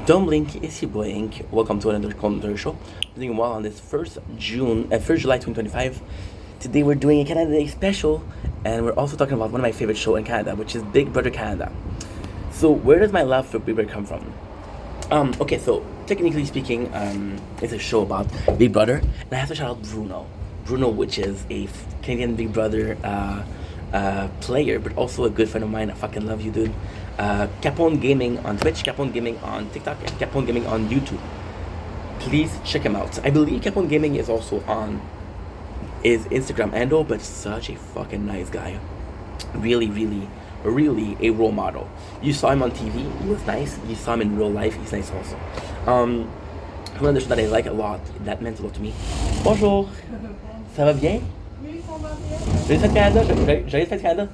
Dumb Link, it's your boy Ink. Welcome to another commentary show. Doing well on this 1st July 2025. Today we're doing a Canada Day special, and we're also talking about one of my favorite shows in Canada, which is Big Brother Canada. So where does my love for Big Brother come from? Okay, so technically speaking, it's a show about Big Brother, and I have to shout out Bruno. Bruno, which is a Canadian Big Brother player, but also a good friend of mine. I fucking love you, dude. Capone Gaming on Twitch, Capone Gaming on TikTok, and Capone Gaming on YouTube. Please check him out. I believe Capone Gaming is also on his Instagram handle, but such a fucking nice guy. Really, really, really a role model. You saw him on TV, he was nice. You saw him in real life, he's nice also. One of the shows that I like a lot, that meant a lot to me. Bonjour, ça va bien? Oui, ça va bien. Joyeux fête Canada, joyeux fête Canada.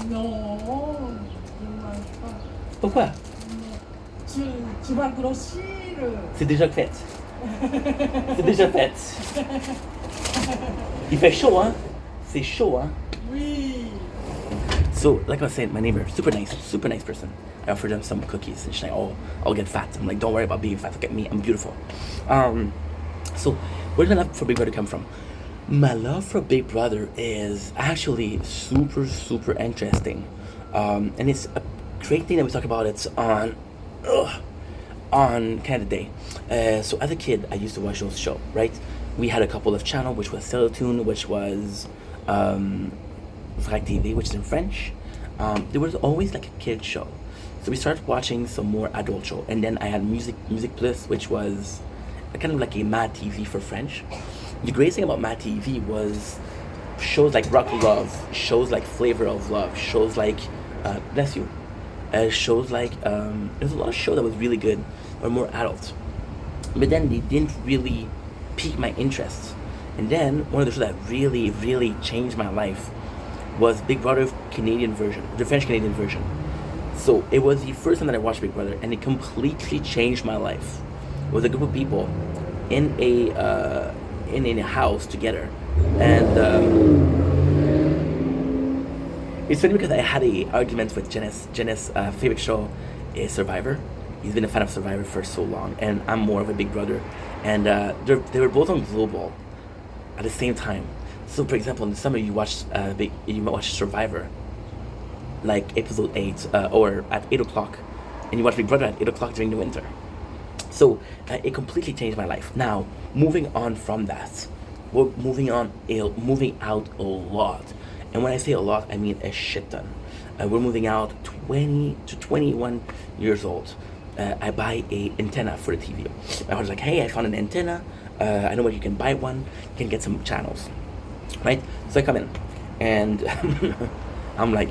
Non, je ne mange pas. Pourquoi? Non. Tu vas grossir. C'est déjà fait. C'est déjà fait. Il fait chaud, hein? C'est chaud, hein? Oui. So, like I was saying, my neighbor, super nice person. I offered them some cookies, and she's like, "Oh, I'll get fat." I'm like, "Don't worry about being fat. Look at me, I'm beautiful." So where did my love for Big Brother come from? My love for Big Brother is actually super interesting, and it's a great thing that we talk about. It's on Canada Day. So as a kid, I used to watch those shows. Right, we had a couple of channels, which was Teletoon, which was Vrac TV, which is in French. There was always like a kid show, so we started watching some more adult show, and then I had Music Plus, which was kind of like a Mad TV for French. The great thing about Mad TV was shows like Rock Love, shows like Flavor of Love, shows like bless you, shows like there's a lot of shows that was really good or more adult, but then they didn't really pique my interest. And then one of the shows that really changed my life was Big Brother Canadian version, the French Canadian version. So it was the first time that I watched Big Brother, and it completely changed my life. It was a group of people in a house together, and it's funny because I had a argument with Janice. Janice's favorite show is Survivor. He's been a fan of Survivor for so long, and I'm more of a Big Brother. And they were both on Global at the same time. So, for example, in the summer you watch Survivor, like episode 8, or at 8 o'clock, and you watch Big Brother at 8 o'clock during the winter. So it completely changed my life. Now, moving on from that, we're moving out a lot, and when I say a lot, I mean a shit ton. We're moving out 20 to 21 years old. I buy a antenna for the TV. I was like, hey, I found an antenna. I know where you can buy one. You can get some channels, right? So I come in, and I'm like,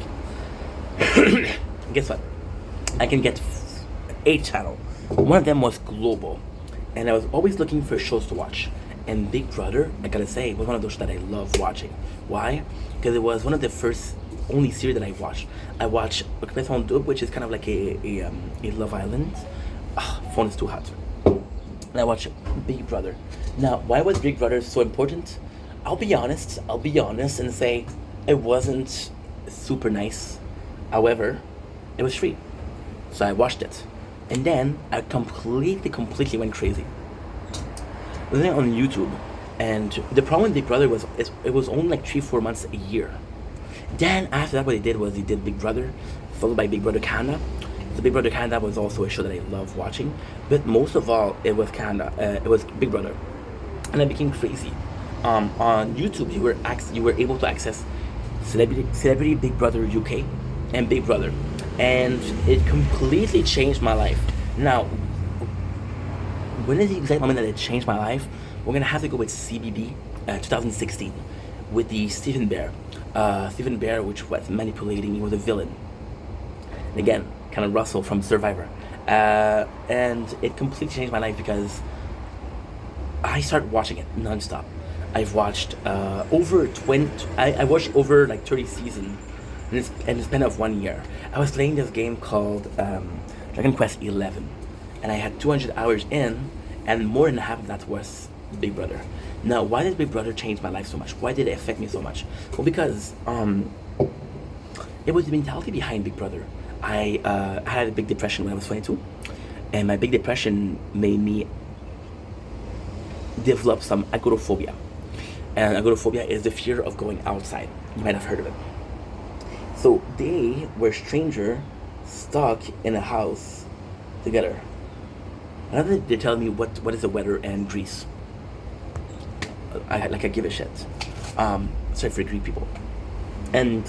guess what? I can get 8 channels. One of them was Global, and I was always looking for shows to watch. And Big Brother, I gotta say, was one of those that I love watching. Why? Because it was one of the only series that I watched. I watched Occupation Double, which is kind of like a Love Island. Phone is too hot. And I watched Big Brother. Now, why was Big Brother so important? I'll be honest and say it wasn't super nice. However, it was free, so I watched it. And then I completely went crazy. I was on YouTube, and the problem with Big Brother was it was only like 3-4 months a year. Then after that, what they did was they did Big Brother, followed by Big Brother Canada. So Big Brother Canada was also a show that I love watching, but most of all, it was Canada. It was Big Brother, and I became crazy. On YouTube, you were able to access Celebrity Big Brother UK and Big Brother, and it completely changed my life. Now, when is the exact moment that it changed my life? We're gonna have to go with CBB 2016 with the Stephen Bear. Stephen Bear, which was manipulating, he was a villain. And again, kind of Russell from Survivor. And it completely changed my life because I started watching it non-stop. I've watched I watched over like 30 seasons in the span of 1 year. I was playing this game called Dragon Quest 11, and I had 200 hours in, and more than half of that was Big Brother. Now, why did Big Brother change my life so much? Why did it affect me so much? Well, because it was the mentality behind Big Brother. I had a big depression when I was 22, and my big depression made me develop some agoraphobia. And agoraphobia is the fear of going outside. You might have heard of it. So they were stranger stuck in a house together. Another they tell me what is the weather in Greece. I give a shit. Sorry for Greek people. And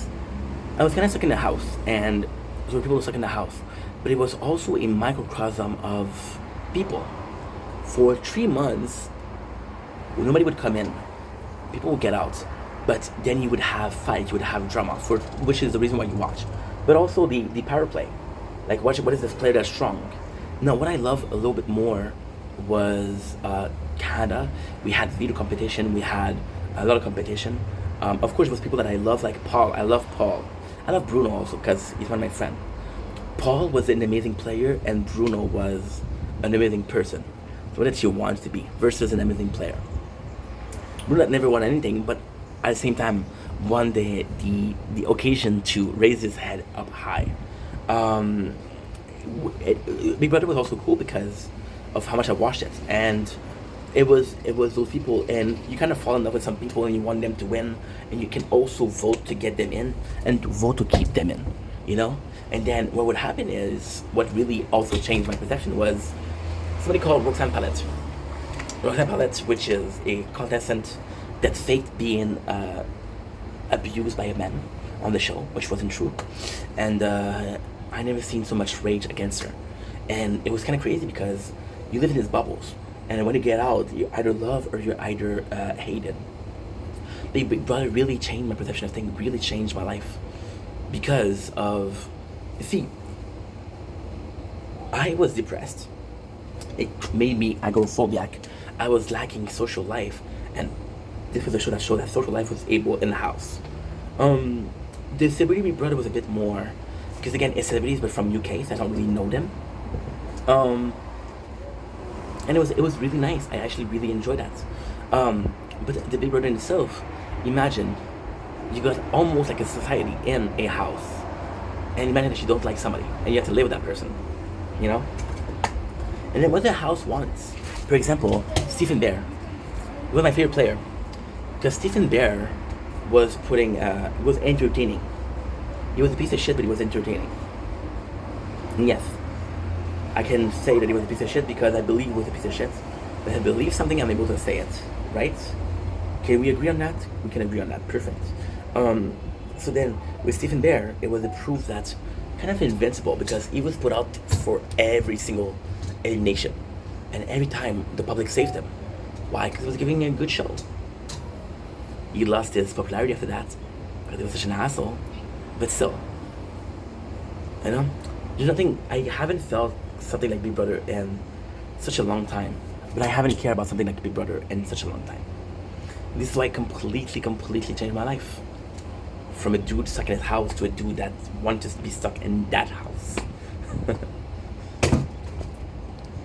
I was kind of stuck in the house, and there were people stuck in the house, but it was also a microcosm of people. For 3 months, nobody would come in. People would get out, but then you would have fight, you would have drama, for which is the reason why you watch. But also the power play, like what is this player that's strong? No, what I love a little bit more was Canada. We had video competition, we had a lot of competition. Of course, it was people that I love, like Paul. I love Paul. I love Bruno also because he's one of my friends. Paul was an amazing player, and Bruno was an amazing person. So what did you want to be versus an amazing player? Bruno never won anything, but at the same time won the occasion to raise his head up high. Big Brother was also cool because of how much I watched it, and it was those people, and you kind of fall in love with some people, and you want them to win, and you can also vote to get them in and vote to keep them in, you know. And then what would happen is, what really also changed my perception was somebody called Roxanne Palette. Roxanne Palette, which is a contestant that faked being abused by a man on the show, which wasn't true, and I never seen so much rage against her, and it was kind of crazy because you live in these bubbles, and when you get out, you either love or you're either hated. Big Brother really changed my perception of things, really changed my life, because of, you see, I was depressed. It made me agoraphobic. I was lacking social life, and this was a show that showed that social life was able in the house. The Celebrity Big Brother was a bit more, because again, it's celebrities but from UK, so I don't really know them. And it was really nice. I actually really enjoyed that. But the Big Brother in itself, imagine you got almost like a society in a house, and imagine that you don't like somebody and you have to live with that person, you know. And then what the house wants, for example, Stephen Bear was my favorite player because Stephen Bear was was entertaining. He was a piece of shit, but he was entertaining. And yes, I can say that he was a piece of shit because I believe he was a piece of shit. But I believe something, I'm able to say it, right? Can we agree on that? We can agree on that. Perfect. So then with Stephen Bear, it was a proof that kind of invincible because he was put out for every single elimination, and every time the public saved him. Why? Because he was giving a good show. He lost his popularity after that because he was such an asshole. But still, you know, there's nothing. I haven't felt something like Big Brother in such a long time, but I haven't cared about something like Big Brother in such a long time. This is why it completely changed my life. From a dude stuck in his house to a dude that wanted to be stuck in that house.